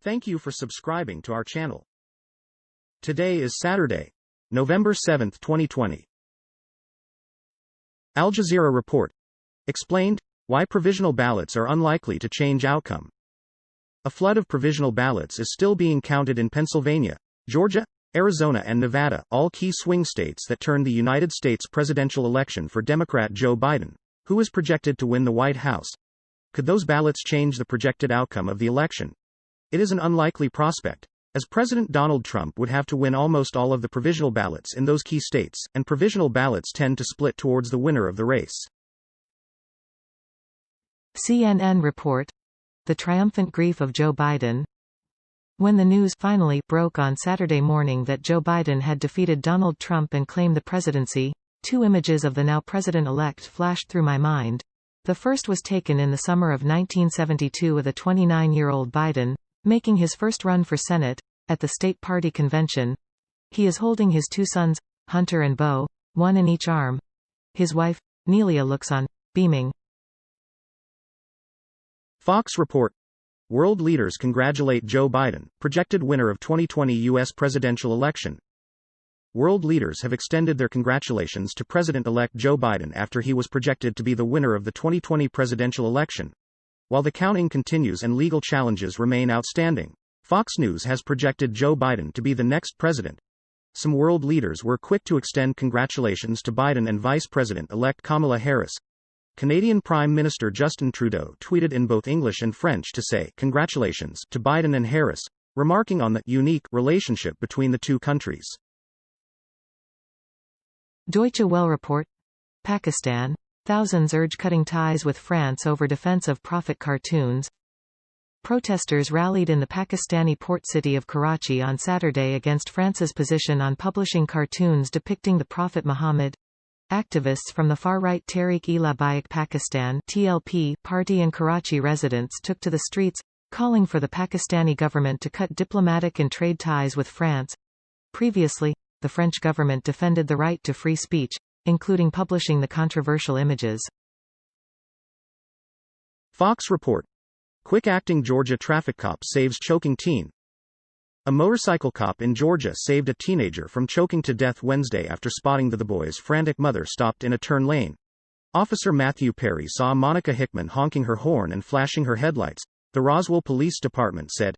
Thank you for subscribing to our channel. Today is Saturday, November 7, 2020. Al Jazeera report explained why provisional ballots are unlikely to change outcome. A flood of provisional ballots is still being counted in Pennsylvania, Georgia, Arizona and Nevada, all key swing states that turn the United States presidential election for Democrat Joe Biden, who is projected to win the White House. Could those ballots change the projected outcome of the election? It is an unlikely prospect, as President Donald Trump would have to win almost all of the provisional ballots in those key states, and provisional ballots tend to split towards the winner of the race. CNN report: the triumphant grief of Joe Biden. When the news finally broke on Saturday morning that Joe Biden had defeated Donald Trump and claimed the presidency, two images of the now president-elect flashed through my mind. The first was taken in the summer of 1972 with a 29-year-old Biden, making his first run for Senate, at the state party convention. He is holding his two sons, Hunter and Beau, one in each arm. His wife, Nelia, looks on, beaming. Fox report: world leaders congratulate Joe Biden, projected winner of 2020 U.S. presidential election. World leaders have extended their congratulations to President-elect Joe Biden after he was projected to be the winner of the 2020 presidential election. While the counting continues and legal challenges remain outstanding, Fox News has projected Joe Biden to be the next president. Some world leaders were quick to extend congratulations to Biden and Vice President-elect Kamala Harris. Canadian Prime Minister Justin Trudeau tweeted in both English and French to say congratulations to Biden and Harris, remarking on the unique relationship between the two countries. Deutsche Welle report: Pakistan. Thousands urge cutting ties with France over defense of Prophet cartoons. Protesters rallied in the Pakistani port city of Karachi on Saturday against France's position on publishing cartoons depicting the Prophet Muhammad. Activists from the far-right Tehreek-e-Labbaik Pakistan (TLP) party and Karachi residents took to the streets, calling for the Pakistani government to cut diplomatic and trade ties with France. Previously, the French government defended the right to free speech, including publishing the controversial images. Fox report: quick-acting Georgia traffic cop saves choking teen. A motorcycle cop in Georgia saved a teenager from choking to death Wednesday after spotting the boy's frantic mother stopped in a turn lane. Officer Matthew Perry saw Monica Hickman honking her horn and flashing her headlights, the Roswell Police Department said.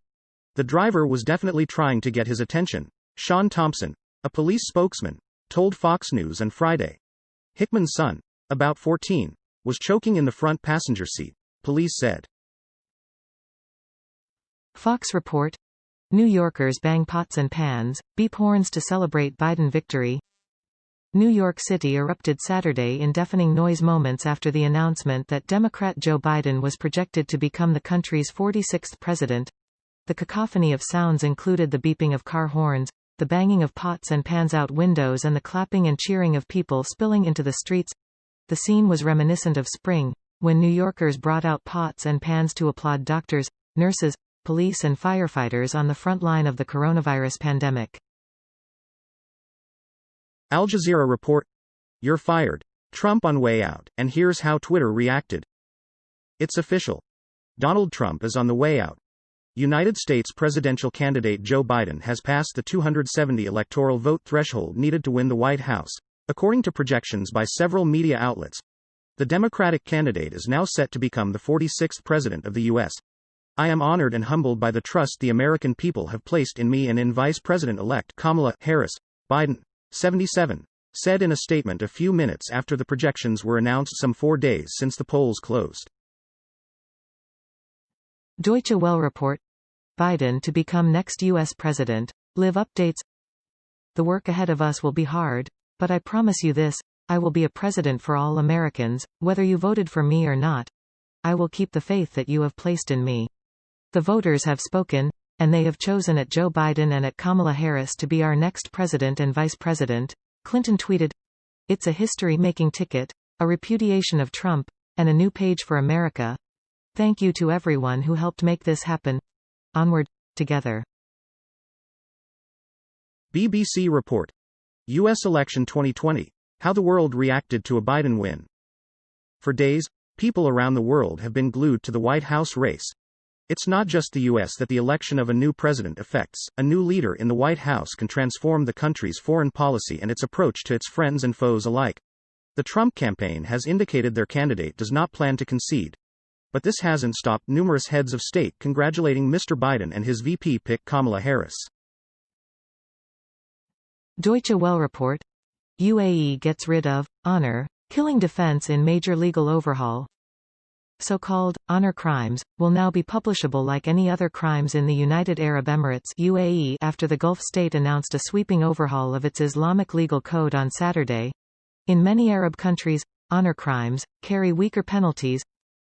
The driver was definitely trying to get his attention, Sean Thompson, a police spokesman, told Fox News on Friday. Hickman's son, about 14, was choking in the front passenger seat, police said. Fox report: New Yorkers bang pots and pans, beep horns to celebrate Biden victory. New York City erupted Saturday in deafening noise moments after the announcement that Democrat Joe Biden was projected to become the country's 46th president. The cacophony of sounds included the beeping of car horns, the banging of pots and pans out windows and the clapping and cheering of people spilling into the streets. The scene was reminiscent of spring, when New Yorkers brought out pots and pans to applaud doctors, nurses, police and firefighters on the front line of the coronavirus pandemic. Al Jazeera report: you're fired, Trump on way out, and here's how Twitter reacted. It's official. Donald Trump is on the way out. United States presidential candidate Joe Biden has passed the 270 electoral vote threshold needed to win the White House, according to projections by several media outlets. The Democratic candidate is now set to become the 46th president of the U.S. I am honored and humbled by the trust the American people have placed in me and in Vice President-elect Kamala Harris, Biden, 77, said in a statement a few minutes after the projections were announced some 4 days since the polls closed. Deutsche Welle report: Biden to become next U.S. president. Live updates: the work ahead of us will be hard, but I promise you this, I will be a president for all Americans, whether you voted for me or not. I will keep the faith that you have placed in me. The voters have spoken, and they have chosen at Joe Biden and at Kamala Harris to be our next president and vice president. Clinton tweeted, "It's a history-making ticket, a repudiation of Trump, and a new page for America. Thank you to everyone who helped make this happen. Onward, together." BBC report: U.S. election 2020, how the world reacted to a Biden win. For days, people around the world have been glued to the White House race. It's not just the U.S. that the election of a new president affects. A new leader in the White House can transform the country's foreign policy and its approach to its friends and foes alike. The Trump campaign has indicated their candidate does not plan to concede. But this hasn't stopped numerous heads of state congratulating Mr. Biden and his VP pick Kamala Harris. Deutsche Welle report. UAE gets rid of honor killing defense in major legal overhaul. So-called honor crimes will now be publishable like any other crimes in the United Arab Emirates (UAE) after the Gulf state announced a sweeping overhaul of its Islamic legal code on Saturday. In many Arab countries, honor crimes carry weaker penalties.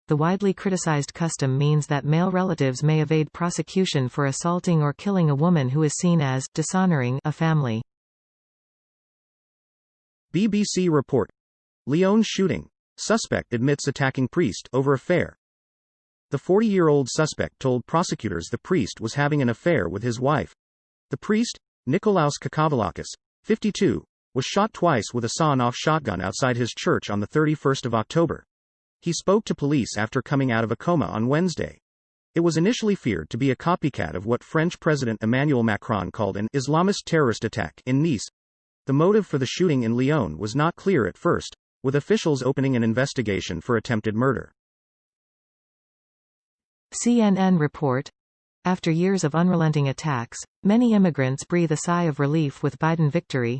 The widely criticized custom means that male relatives may evade prosecution for assaulting or killing a woman who is seen as dishonoring a family. BBC report. Lyon shooting. Suspect admits attacking priest over affair. The 40-year-old suspect told prosecutors the priest was having an affair with his wife. The priest, Nikolaos Kakavallakis, 52, was shot twice with a sawn-off shotgun outside his church on the 31st of October. He spoke to police after coming out of a coma on Wednesday. It was initially feared to be a copycat of what French President Emmanuel Macron called an Islamist terrorist attack in Nice. The motive for the shooting in Lyon was not clear at first, with officials opening an investigation for attempted murder. CNN report. After years of unrelenting attacks, many immigrants breathe a sigh of relief with Biden victory.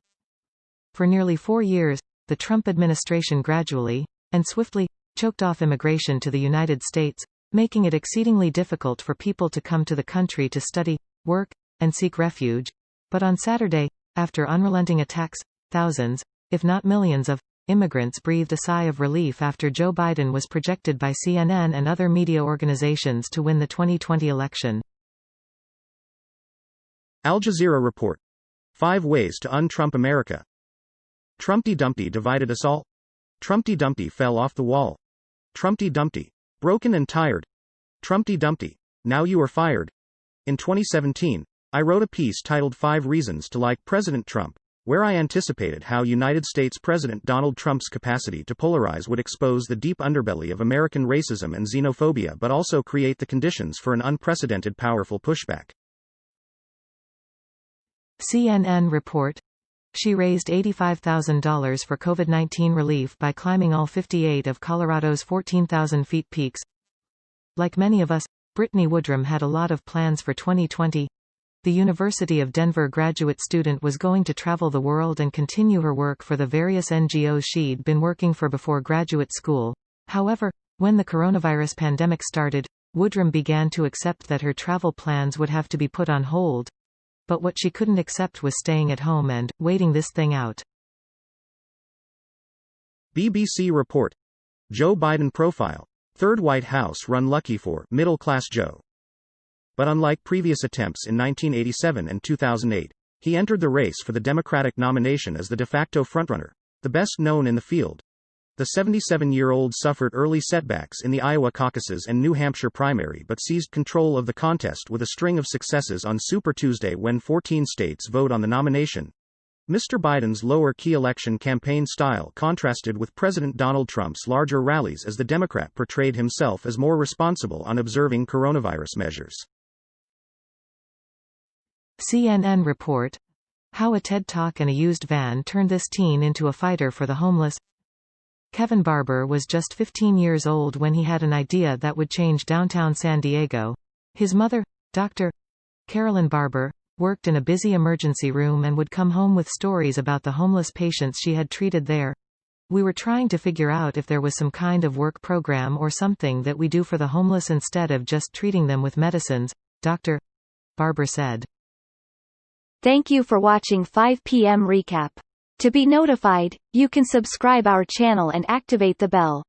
For nearly 4 years, the Trump administration gradually, and swiftly, choked off immigration to the United States, making it exceedingly difficult for people to come to the country to study, work, and seek refuge. But on Saturday, after unrelenting attacks, thousands, if not millions of immigrants breathed a sigh of relief after Joe Biden was projected by CNN and other media organizations to win the 2020 election. Al Jazeera report. 5 ways to un-Trump America. Trumpty Dumpty divided us all. Trumpty Dumpty fell off the wall. Trumpty Dumpty. Broken and tired. Trumpty Dumpty. Now you are fired. In 2017, I wrote a piece titled 5 Reasons to Like President Trump, where I anticipated how United States President Donald Trump's capacity to polarize would expose the deep underbelly of American racism and xenophobia but also create the conditions for an unprecedented powerful pushback. CNN report. She raised $85,000 for COVID-19 relief by climbing all 58 of Colorado's 14,000 feet peaks. Like many of us, Brittany Woodrum had a lot of plans for 2020. The University of Denver graduate student was going to travel the world and continue her work for the various NGOs she'd been working for before graduate school. However, when the coronavirus pandemic started, Woodrum began to accept that her travel plans would have to be put on hold. But what she couldn't accept was staying at home and waiting this thing out. BBC report. Joe Biden profile. Third White House run lucky for middle-class Joe. But unlike previous attempts in 1987 and 2008, he entered the race for the Democratic nomination as the de facto frontrunner, the best known in the field. The 77-year-old suffered early setbacks in the Iowa caucuses and New Hampshire primary but seized control of the contest with a string of successes on Super Tuesday when 14 states vote on the nomination. Mr. Biden's lower-key election campaign style contrasted with President Donald Trump's larger rallies as the Democrat portrayed himself as more responsible on observing coronavirus measures. CNN report. How a TED Talk and a used van turned this teen into a fighter for the homeless. Kevin Barber was just 15 years old when he had an idea that would change downtown San Diego. His mother, Dr. Carolyn Barber, worked in a busy emergency room and would come home with stories about the homeless patients she had treated there. We were trying to figure out if there was some kind of work program or something that we do for the homeless instead of just treating them with medicines, Dr. Barber said. Thank you for watching 5 p.m. Recap. To be notified, you can subscribe our channel and activate the bell.